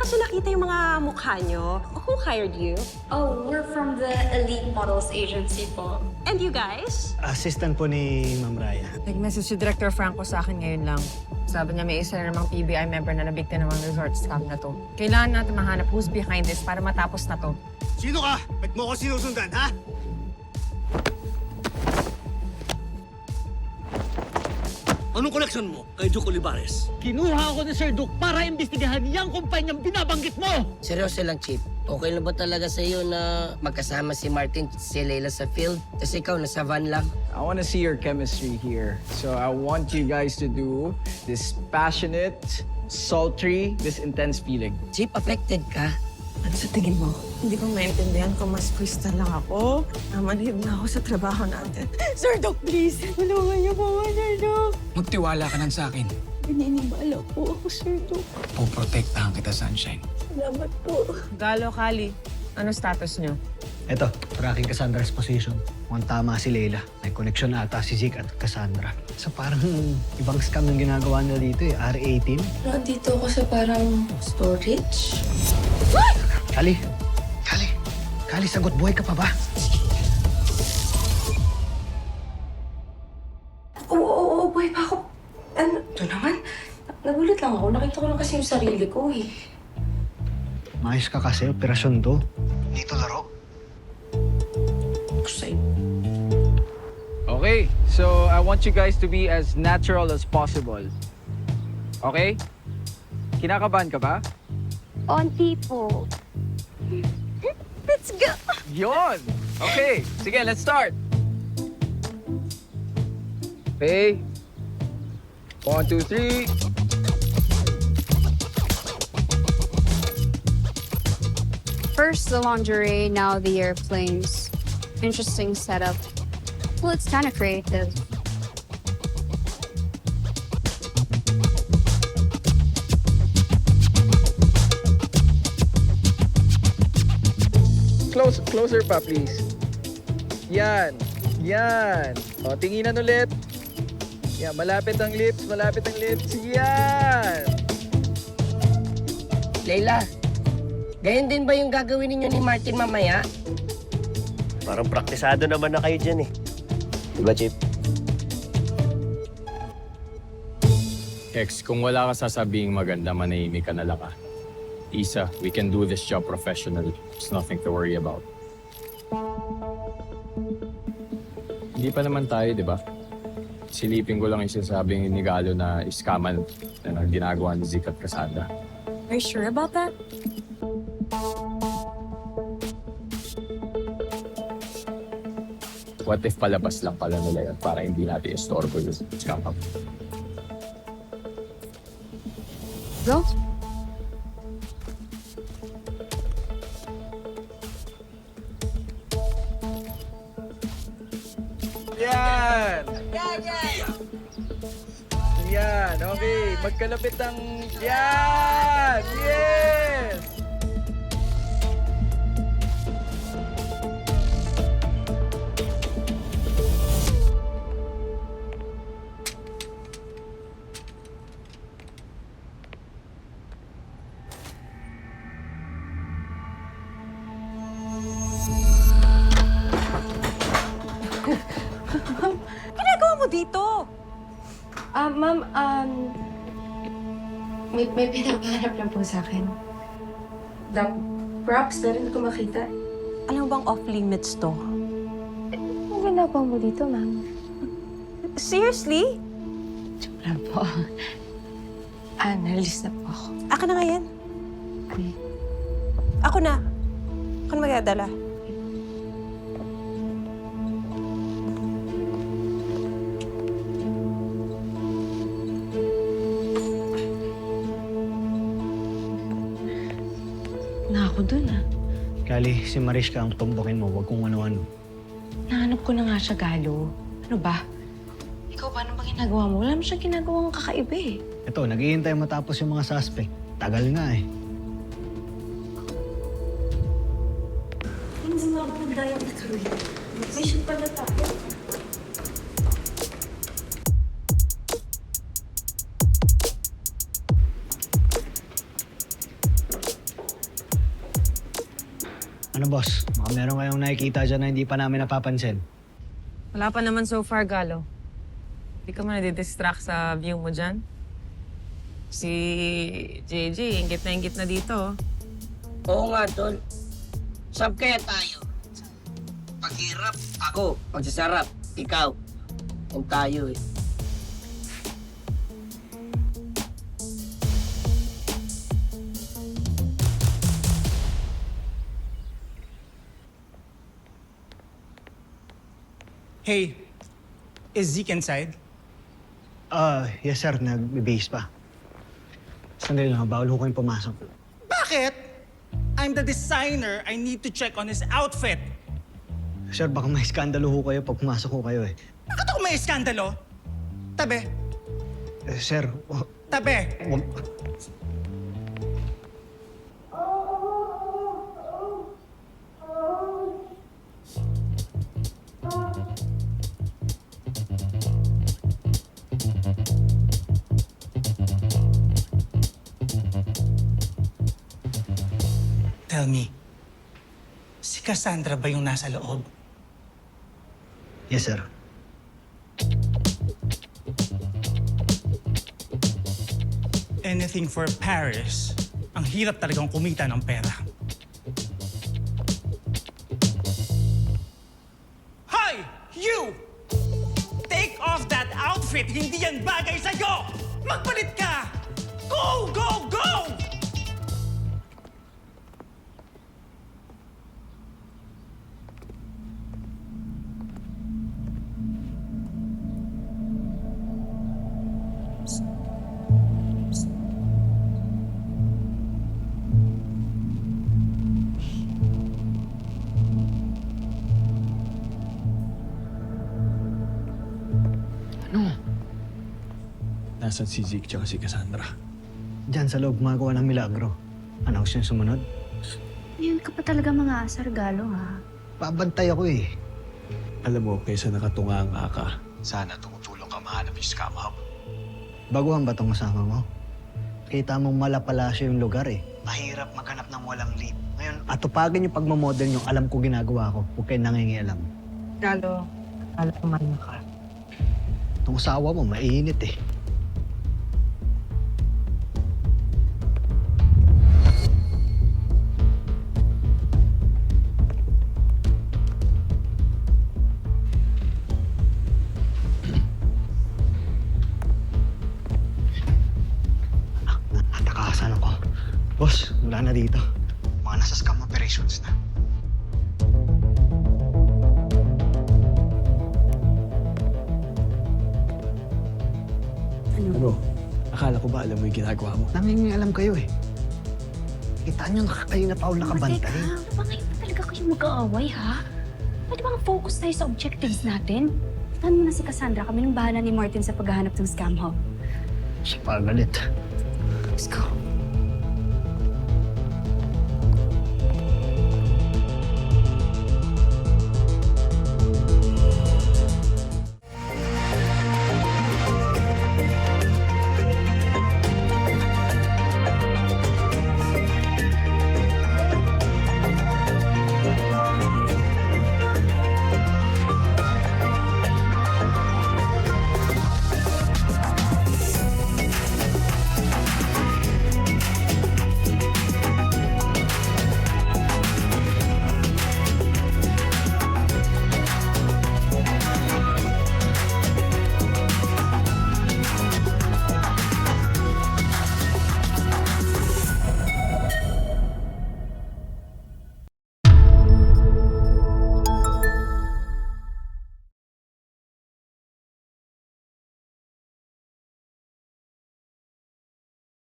kasi nakita yung mga mukha nyo. Who hired you? Oh, we're from the Elite Models Agency po. And you guys? Assistant po ni Ma'am Raya. Nag-message si Director Franco sa akin ngayon lang. Sabi niya may isa na namang PBI member na nabikta ng mga resort scam na to. Kailangan natin mahanap who's behind this para matapos na to. Sino ka? Ba't mo ko sinusundan, ha? Anong koneksyon mo kay Duke Olivares? Kinuha ako ni Sir Duke para imbestigahan yung kumpanyang binabanggit mo! Seryoso lang, Chief. Okay na ba talaga sa iyo na magkasama si Martin, si Leila sa field? Tapos ikaw, nasa van lang? I want to see your chemistry here. So I want you guys to do this passionate, sultry, this intense feeling. Chief, affected ka? At sa tingin mo, hindi ko maintindihan kung mas pwista lang ako. Namanhid na ako sa trabaho natin. Sir Doc, please, tulungan niyo po ako, Sir Doc. Magtiwala ka lang sa akin. Pininiwala po ako, Sir Doc. Poprotektahan kita, Sunshine. Salamat po. Galo, Kali, ano status niyo? Eto, tracking Cassandra's position. Mukhang tama si Leila. May connection ata si Zeke at Cassandra. So parang ibang scam yung ginagawa nila dito eh. R18. Nandito ako sa parang storage. Kali! Kali! Kali, sagot buhay ka pa ba? Oo, buhay pa ako. Ano, ito naman. Nagulat lang ako. Nakita ko lang kasi yung sarili ko eh. Maayos ka kasi, operasyon to. Dito laro. Kusay. Okay, so I want you guys to be as natural as possible. Okay? Kinakabahan ka ba? Onti po. Let's go! Yon! Okay, sige, let's start. Okay. 1, 2, 3. First the lingerie, now the airplanes. Interesting setup. Well, it's kind of creative. Closer pa, please. Yan. Yan. O, tinginan ulit. Yan, malapit ang lips, malapit ang lips. Yan! Leila, gayon din ba yung gagawin ninyo ni Martin mamaya? Parang praktisado naman na kayo dyan eh. Diba, Chief? Hex, kung wala ka sasabing maganda, manahimik ka na lang ka. Isa, we can do this job professionally. There's nothing to worry about. Hindi pa naman tayo, di ba? Silipin ko lang yung sinasabing ni Galo na iskaman na ginagawa ni Zeke at Cassandra. Are you sure about that? What if palabas lang pala nila yan para hindi natin istorbo yung scam up? Go. Yan! Yan, okay. Magkalapit ang... Yan! Yes! Ginagawa mo dito? Ma'am, may pinapahanap lang po sa akin. The props na rin ko makita. Alam mo bang off-limits to? Ano ginagawa mo dito, ma'am? Seriously? Joke lang po. Nalis na po ako. Ako na nga yan. Okay. Ako na. Ako na magdadala. Na ako dun, Kali, si Mariska ang tumbukin mo, wag kung ano-ano. Nahanap ko na nga siya, Galo. Ano ba? Ikaw, paano ba ginagawa mo? Wala mo siya ginagawang kakaiba eh. Ito, naghihintay matapos yung mga suspect. Tagal nga eh. Hindi mo ako nagdayang ituloy. May shoot pala tayo. Ano boss? Baka meron kayong nakikita dyan na hindi pa namin napapansin. Wala pa naman so far, Galo. Hindi ka man nadidistract sa view mo dyan. Si JJ, ingit na dito. Oo nga, tol. Sab kaya tayo? Paghirap, ako. Pagsasarap, ikaw. Yan tayo eh. Hey, is Zeke inside? Yes sir, nag-base pa. Sandali lang, bawal ko kayong pumasok. Bakit? I'm the designer. I need to check on his outfit. Sir, baka may skandalo ho kayo pag pumasok ho kayo eh. Bakit ako may iskandalo? Tabi, Sir, tabi. Tell me, si Cassandra ba yung nasa loob? yes sir. Anything for Paris. Ang hirap talagang kumita ng pera. Hi! You! Take off that outfit! Hindi yan bagay sa'yo! Magpalit ka! Go! Go! Go! Nasaan si Zeke tsaka si Cassandra? Diyan sa loob gumagawa ng milagro. Ano gusto yung sumunod? Yun ka pa talaga mga asar, Galo, ha? Pabantay ako eh. Alam mo, kaysa nakatunga ka, sana tumutulong ka mahanap yung scam hub. Baguhan ba itong kasama mo? Kita mong malapalasyo yung lugar eh. Mahirap maghanap ng walang lead. Ngayon, atupagin yung pagmamodel nyo. Alam ko ginagawa ko. Huwag kayo nangingialam. Galo, alam ka. Itong asawa mo, mainit eh. Natakasan ako. Boss, wala na dito. Mga nasa scam operations na. Ano? Akala ko ba alam mo yung ginagawa mo? Nangingialam kayo eh. Kita niyo kayo na Paul nakabantay. Ano ba ngayon pa talaga kayo mag-aaway, ha? Pwede bang focus tayo sa objectives natin? Ano na si Cassandra? Kami nang bahala ni Martin sa paghahanap ng scam hub. Siya pa galit. Let's go.